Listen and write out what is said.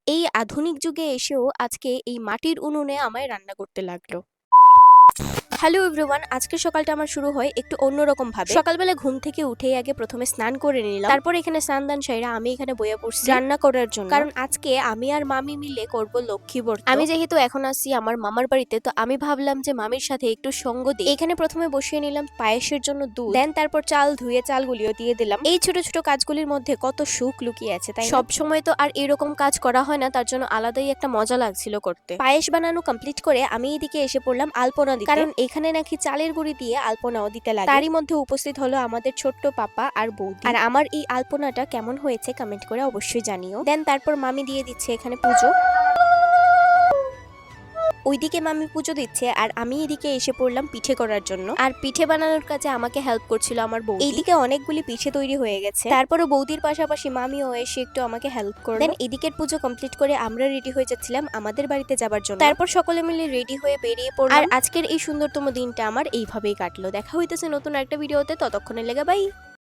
এই আধুনিক যুগে এসেও আজকে এই মাটির উনুনে আমায় রান্না করতে লাগলো। হ্যালো এভরিওয়ান, আজকে সকালটা আমার শুরু হয় একটু অন্যরকম ভাবে। সকালবেলা ঘুম থেকে উঠেই আগে প্রথমে স্নান করে নিলাম, তারপর এখানে স্নান দান সাইরা আমি এখানে বইয়া পড়ছি রান্না করার জন্য, কারণ আজকে আমি আর মামি মিলে করব লক্ষ্মী ব্রত। আমি যেহেতু এখন আসছি আমার মামার বাড়িতে, তো আমি ভাবলাম যে মামির সাথে একটু সঙ্গ দিই। এখানে প্রথমে বসিয়ে নিলাম পায়েসের জন্য দুধ, দেন তারপর চাল ধুয়ে চালগুলিও দিয়ে দিলাম। এই ছোট ছোট কাজগুলির মধ্যে কত সুখ লুকিয়ে আছে, তাই সব সময় তো আর এরকম কাজ করা হয় না, তার জন্য আলাদাই একটা মজা লাগছিল করতে। পায়েস বানানো কমপ্লিট করে আমি এদিকে এসে পড়লাম আলপনা দিতে, কারণ এখানে নাকি চালের গুঁড়ি দিয়ে আলপনাও দিতে লাগে। তারই মধ্যে উপস্থিত হলো আমাদের ছোট্ট পাপা আর বৌদি। আর আমার এই আলপনাটা কেমন হয়েছে কমেন্ট করে অবশ্যই জানিও। দেন তারপর মামি দিয়ে দিচ্ছে এখানে পুজো। ওইদিকে মামি পুজো দিচ্ছে আর আমি এদিকে এসে পড়লাম পিঠে করার জন্য। আর পিঠে বানানোর কাজে আমাকে হেল্প করছিল আমার বৌদি। এইদিকে অনেকগুলি পিঠে তৈরি হয়ে গেছে, তারপরও বৌদির পাশাপাশি মামিও এসে একটু আমাকে হেল্প করলো। দেন এদিকের পুজো কমপ্লিট করে আমরা রেডি হয়ে যাচ্ছিলাম আমাদের বাড়িতে যাবার জন্য। তারপর সকলে মিলে রেডি হয়ে বেরিয়ে পড়লাম। আর আজকের এই সুন্দরতম দিনটা আমার এইভাবেই কাটলো। দেখা হইতেছে নতুন একটা ভিডিওতে, ততক্ষণে লেগে বাই।